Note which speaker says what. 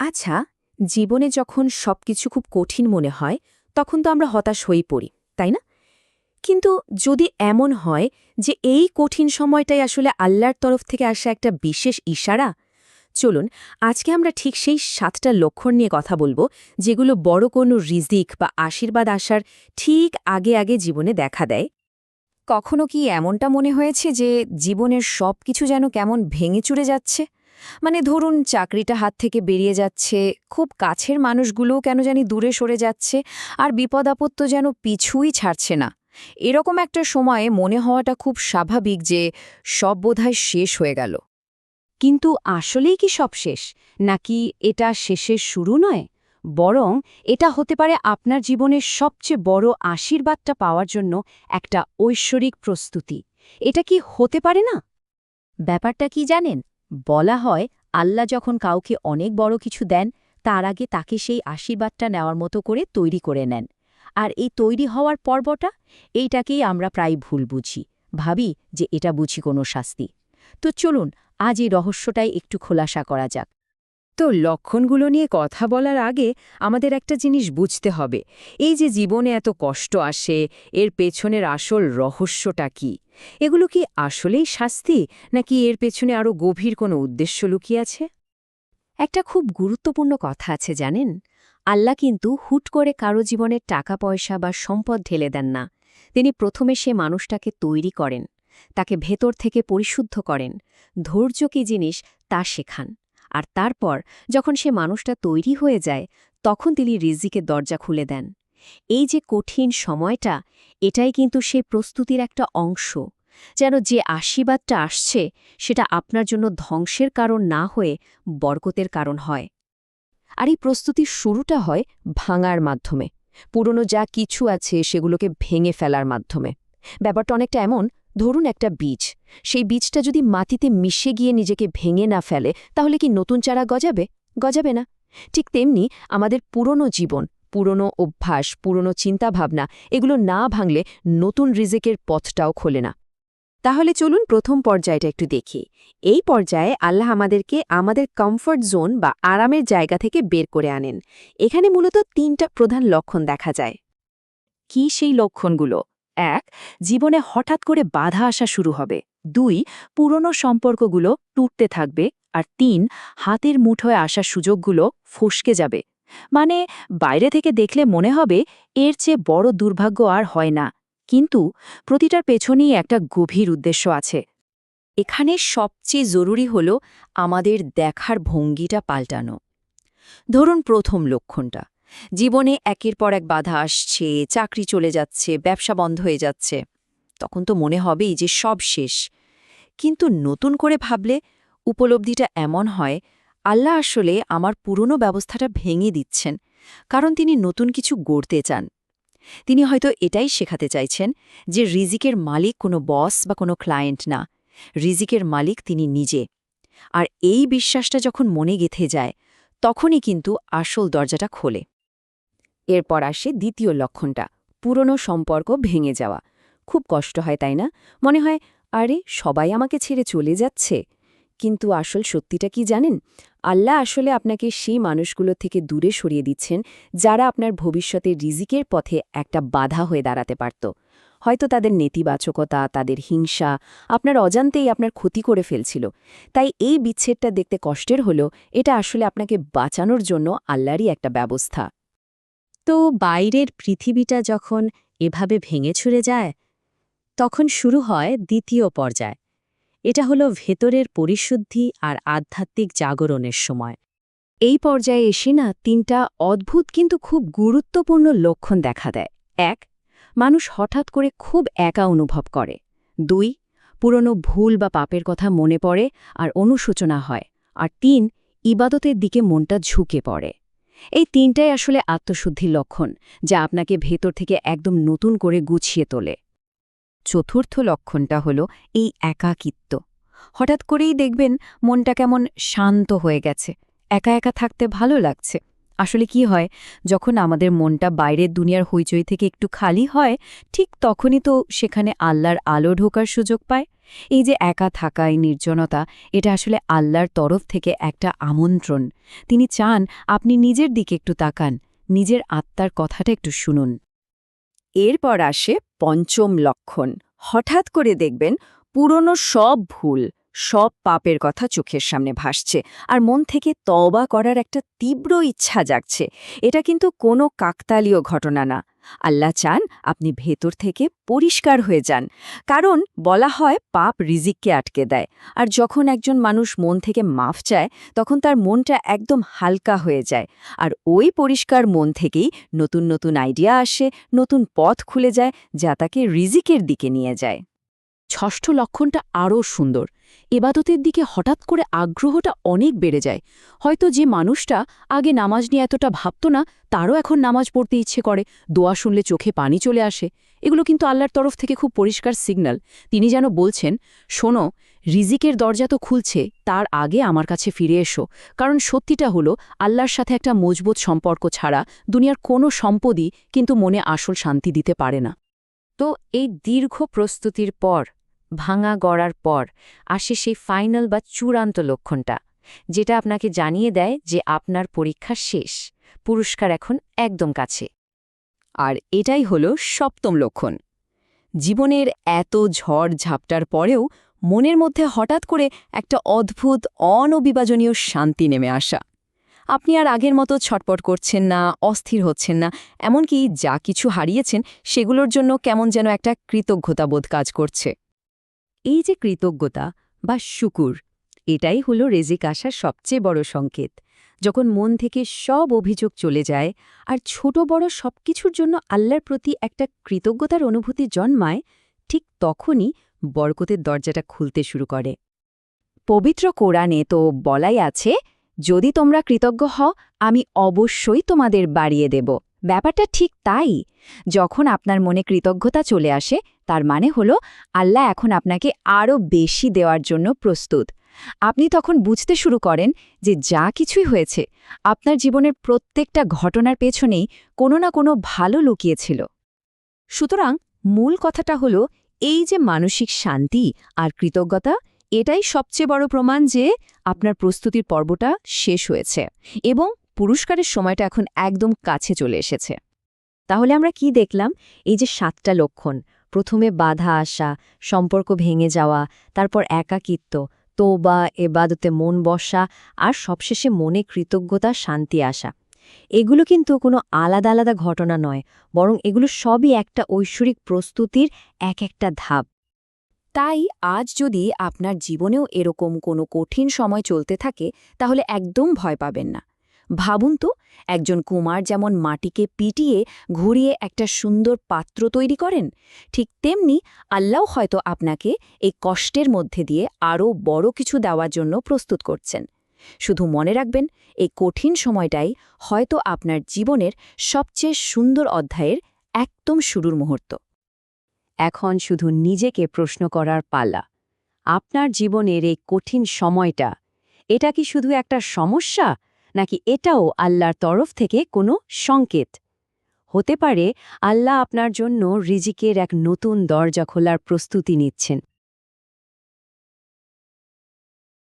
Speaker 1: আচ্ছা, জীবনে যখন সবকিছু খুব কঠিন মনে হয় তখন তো আমরা হতাশ হয়ে পড়ি, তাই না? কিন্তু যদি এমন হয় যে এই কঠিন সময়টাই আসলে আল্লাহর তরফ থেকে আসা একটা বিশেষ ইশারা, চলুন আজকে আমরা ঠিক সেই 7টা লক্ষণ নিয়ে কথা বলবো যেগুলো বড় কোনো রিজিক বা আশীর্বাদ আসার ঠিক আগে আগে জীবনে দেখা দেয়। কখনো কি এমনটা মনে হয়েছে যে জীবনের সবকিছু যেন কেমন ভেঙে চুরে যাচ্ছে? মানে ধরুন চাকরিটা হাত থেকে বেরিয়ে যাচ্ছে, খুব কাছের মানুষগুলোও কেন জানি দূরে সরে যাচ্ছে, আর বিপদ-আপদ তো যেন পিছুই ছাড়ছে না। এরকম একটা সময়ে মনে হওয়াটা খুব স্বাভাবিক যে সব বোধহয় শেষ হয়ে গেল। কিন্তু আসলেই কি সব শেষ, নাকি এটা শেষের শুরু নয়? বরং এটা হতে পারে আপনার জীবনের সবচেয়ে বড় আশীর্বাদটা পাওয়ার জন্য একটা ঐশ্বরিক প্রস্তুতি। এটা কি হতে পারে না? ব্যাপারটা কি জানেন? বলা হয় আল্লাহ যখন কাউকে অনেক বড় কিছু দেন, তার আগে তাকে সেই আশীর্বাদটা নেওয়ার মতো করে তৈরি করে নেন। আর এই তৈরি হওয়ার পর্বটা, এইটাকেই আমরা প্রায় ভুল বুঝি, ভাবি যে এটা বুঝি কোনো শাস্তি। তো চলুন আজ এই রহস্যটাই একটু খোলাসা করা যাক। তো লক্ষণগুলো নিয়ে কথা বলার আগে আমাদের একটা জিনিস বুঝতে হবে, এই যে জীবনে এত কষ্ট আসে, এর পেছনের আসল রহস্যটা কি? এগুলো কি আসলেই শাস্তি, নাকি এর পেছনে আরও গভীর কোনো উদ্দেশ্য লুকিয়ে আছে? একটা খুব গুরুত্বপূর্ণ কথা আছে জানেন, আল্লাহ কিন্তু হুট করে কারো জীবনের টাকা পয়সা বা সম্পদ ঢেলে দেন না। তিনি প্রথমে সে মানুষটাকে তৈরি করেন, তাকে ভেতর থেকে পরিশুদ্ধ করেন, ধৈর্য কী জিনিস তা শেখান। আর তারপর যখন সে মানুষটা তৈরি হয়ে যায়, তখন তিনি রিজিকের দরজা খুলে দেন। এই যে কঠিন সময়টা, এটাই কিন্তু সেই প্রস্তুতির একটা অংশ, যেন যে আশীর্বাদটা আসছে সেটা আপনার জন্য ধ্বংসের কারণ না হয়ে বরকতের কারণ হয়। আর এই প্রস্তুতির শুরুটা হয় ভাঙার মাধ্যমে, পুরনো যা কিছু আছে সেগুলোকে ভেঙে ফেলার মাধ্যমে। ব্যাপারটা অনেকটা এমন, ধরুন একটা বীজ, সেই বীজটা যদি মাটিতে মিশে গিয়ে নিজেকে ভেঙে না ফেলে, তাহলে কি নতুন চারা গজাবে? গজাবে না। ঠিক তেমনি আমাদের পুরনো জীবন, পুরনো অভ্যাস, পুরনো চিন্তাভাবনা, এগুলো না ভাঙলে নতুন রিজিকের পথটাও খোলে না। তাহলে চলুন প্রথম পর্যায়টা একটু দেখি। এই পর্যায়ে আল্লাহ আমাদেরকে আমাদের কমফর্ট জোন বা আরামের জায়গা থেকে বের করে আনেন। এখানে মূলত 3টা প্রধান লক্ষণ দেখা যায়। কি সেই লক্ষণগুলো? 1. জীবনে হঠাৎ করে বাধা আসা শুরু হবে। 2. পুরনো সম্পর্কগুলো টুটতে থাকবে। আর 3. হাতের মুঠোয় আসা সুযোগগুলো ফসকে যাবে। মানে বাইরে থেকে দেখলে মনে হবে এর চেয়ে বড় দুর্ভাগ্য আর হয় না, কিন্তু প্রতিটার পেছনেই একটা গভীর উদ্দেশ্য আছে। এখানে সবচেয়ে জরুরি হল আমাদের দেখার ভঙ্গিটা পাল্টানো। ধরুন প্রথম লক্ষণটা, জীবনে একের পর এক বাধা আসছে, চাকরি চলে যাচ্ছে, ব্যবসা বন্ধ হয়ে যাচ্ছে। তখন তো মনে হবেই যে সব শেষ। কিন্তু নতুন করে ভাবলে উপলব্ধিটা এমন হয়, আল্লাহ আসলে আমার পুরনো ব্যবস্থাটা ভেঙে দিচ্ছেন, কারণ তিনি নতুন কিছু গড়তে চান। তিনি হয়তো এটাই শেখাতে চাইছেন যে রিজিকের মালিক কোনো বস বা কোনো ক্লায়েন্ট না, রিজিকের মালিক তিনি নিজে। আর এই বিশ্বাসটা যখন মনে গেঁথে যায়, তখনই কিন্তু আসল দরজাটা খোলে। এরপর আসে দ্বিতীয় লক্ষণটা, পুরনো সম্পর্ক ভেঙে যাওয়া। খুব কষ্ট হয়, তাই না? মনে হয় আরে সবাই আমাকে ছেড়ে চলে যাচ্ছে। কিন্তু আসল সত্যিটা কি জানেন? আল্লাহ আসলে আপনাকে সেই মানুষগুলো থেকে দূরে সরিয়ে দিচ্ছেন যারা আপনার ভবিষ্যতে রিজিকের পথে একটা বাধা হয়ে দাঁড়াতে পারত। হয়তো তাদের নেতিবাচকতা, তাদের হিংসা আপনার অজান্তেই আপনার ক্ষতি করে ফেলছিল। তাই এই বিচ্ছেদটা দেখতে কষ্টের হলেও এটা আসলে আপনাকে বাঁচানোর জন্য আল্লাহরই একটা ব্যবস্থা। তো বাইরের পৃথিবীটা যখন এভাবে ভেঙে ছুড়ে যায়, তখন শুরু হয় দ্বিতীয় পর্যায়। এটা হলো ভেতরের পরিশুদ্ধি আর আধ্যাত্মিক জাগরণের সময়। এই পর্যায়ে এসে না 3টা অদ্ভুত কিন্তু খুব গুরুত্বপূর্ণ লক্ষণ দেখা দেয়। 1. মানুষ হঠাৎ করে খুব একা অনুভব করে। 2. পুরনো ভুল বা পাপের কথা মনে পড়ে আর অনুশোচনা হয়। আর 3. ইবাদতের দিকে মনটা ঝুঁকে পড়ে। এই 3টাই আসলে আত্মশুদ্ধির লক্ষণ, যা আপনাকে ভেতর থেকে একদম নতুন করে গুছিয়ে তোলে। চতুর্থ লক্ষণটা হলো এই একাকিত্ব। হঠাৎ করেই দেখবেন মনটা কেমন শান্ত হয়ে গেছে, একা একা থাকতে ভালো লাগছে। আসলে কি হয়, যখন আমাদের মনটা বাইরের দুনিয়ার হইচই থেকে একটু খালি হয়, ঠিক তখনই তো সেখানে আল্লাহর আলো ঢোকার সুযোগ পায়। এই যে একা থাকা, এই নির্জনতা, এটা আসলে আল্লাহর তরফ থেকে একটা আমন্ত্রণ। তিনি চান আপনি নিজের দিকে একটু তাকান, নিজের আত্মার কথাটা একটু শুনুন। এরপর আসে পঞ্চম লক্ষণ। হঠাৎ করে দেখবেন পুরনো সব ভুল, সব পাপের কথা চোখের সামনে ভাসছে, আর মন থেকে তওবা করার একটা তীব্র ইচ্ছা জাগছে। এটা কিন্তু কোনো কাকতালীয় ঘটনা না। আল্লাহ চান আপনি ভেতর থেকে পরিষ্কার হয়ে যান। কারণ বলা হয় পাপ রিজিককে আটকে দেয়, আর যখন একজন মানুষ মন থেকে মাফ চায় তখন তার মনটা একদম হালকা হয়ে যায়। আর ওই পরিষ্কার মন থেকেই নতুন নতুন আইডিয়া আসে, নতুন পথ খুলে যায়, যা তাকে রিজিকের দিকে নিয়ে যায়।
Speaker 2: ষষ্ঠ লক্ষণটা আরও সুন্দর। এবাদতের দিকে হঠাৎ করে আগ্রহটা অনেক বেড়ে যায়। হয়তো যে মানুষটা আগে নামাজ নিয়ে এতটা ভাবত না, তারও এখন নামাজ পড়তে ইচ্ছে করে, দোয়া শুনলে চোখে পানি চলে আসে। এগুলো কিন্তু আল্লাহর তরফ থেকে খুব পরিষ্কার সিগন্যাল। তিনি যেন বলছেন, শোনো, রিজিকের দরজা তো খুলছে, তার আগে আমার কাছে ফিরে এসো। কারণ সত্যিটা হলো, আল্লাহর সাথে একটা মজবুত সম্পর্ক ছাড়া দুনিয়ার কোনো সম্পদই কিন্তু মনে আসল শান্তি দিতে পারে না।
Speaker 1: তো এই দীর্ঘ প্রস্তুতির পর, ভাঙা গড়ার পর আসে সেই ফাইনাল বা চূড়ান্ত লক্ষণটা, যেটা আপনাকে জানিয়ে দেয় যে আপনার পরীক্ষা শেষ, পুরস্কার এখন একদম কাছে। আর এটাই হলো সপ্তম লক্ষণ। জীবনের এত ঝড় ঝাপটার পরেও মনের মধ্যে হঠাৎ করে একটা অদ্ভুত অনবিভাজনীয় শান্তি নেমে আসা। আপনি আর আগের মতো ছটপট করছেন না, অস্থির হচ্ছেন না, এমনকি যা কিছু হারিয়েছেন সেগুলোর জন্য কেমন যেন একটা কৃতজ্ঞতাবোধ কাজ করছে। এই যে কৃতজ্ঞতা বা শুকুর, এটাই হলো রেজিক আসার সবচেয়ে বড় সংকেত। যখন মন থেকে সব অভিযোগ চলে যায় আর ছোট বড় সবকিছুর জন্য আল্লাহর প্রতি একটা কৃতজ্ঞতার অনুভূতি জন্মায়, ঠিক তখনই বরকতের দরজাটা খুলতে শুরু করে। পবিত্র কোরআনে তো বলাই আছে, যদি তোমরা কৃতজ্ঞ হও আমি অবশ্যই তোমাদের বাড়িয়ে দেব। ব্যাপারটা ঠিক তাই। যখন আপনার মনে কৃতজ্ঞতা চলে আসে, তার মানে হলো আল্লাহ এখন আপনাকে আরও বেশি দেওয়ার জন্য প্রস্তুত। আপনি তখন বুঝতে শুরু করেন যে যা কিছুই হয়েছে, আপনার জীবনের প্রত্যেকটা ঘটনার পেছনেই কোনো না কোনো ভালো লুকিয়েছিল। সুতরাং মূল কথাটা হলো, এই যে মানসিক শান্তি আর কৃতজ্ঞতা, এটাই সবচেয়ে বড় প্রমাণ যে আপনার প্রস্তুতির পর্বটা শেষ হয়েছে এবং পুরস্কারের সময়টা এখন একদম কাছে চলে এসেছে। তাহলে আমরা কি দেখলাম? এই যে 7টা লক্ষণ, প্রথমে বাধা আসা, সম্পর্ক ভেঙে যাওয়া, তারপর একাকিত্ব, তওবা, এবাদতে মন বসা, আর সবশেষে মনে কৃতজ্ঞতা, শান্তি আসা। এগুলো কিন্তু কোনো আলাদা আলাদা ঘটনা নয়, বরং এগুলো সবই একটা ঐশ্বরিক প্রস্তুতির এক একটা ধাপ। তাই আজ যদি আপনার জীবনেও এরকম কোনো কঠিন সময় চলতে থাকে, তাহলে একদম ভয় পাবেন না। ভাবুন তো, একজন কুমার যেমন মাটিকে পিটিয়ে ঘুরিয়ে একটা সুন্দর পাত্র তৈরি করেন, ঠিক তেমনি আল্লাহ হয়তো আপনাকে এই কষ্টের মধ্যে দিয়ে আরও বড় কিছু দেওয়ার জন্য প্রস্তুত করছেন। শুধু মনে রাখবেন, এই কঠিন সময়টাই হয়তো আপনার জীবনের সবচেয়ে সুন্দর অধ্যায়ের একদম শুরুর মুহূর্ত। এখন শুধু নিজেকে প্রশ্ন করার পালা, আপনার জীবনের এই কঠিন সময়টা, এটা কি শুধু একটা সমস্যা, নাকি এটাও আল্লাহর তরফ থেকে কোনো সংকেত? হতে পারে আল্লাহ আপনার জন্য রিজিকের এক নতুন দরজা খোলার প্রস্তুতি নিচ্ছেন।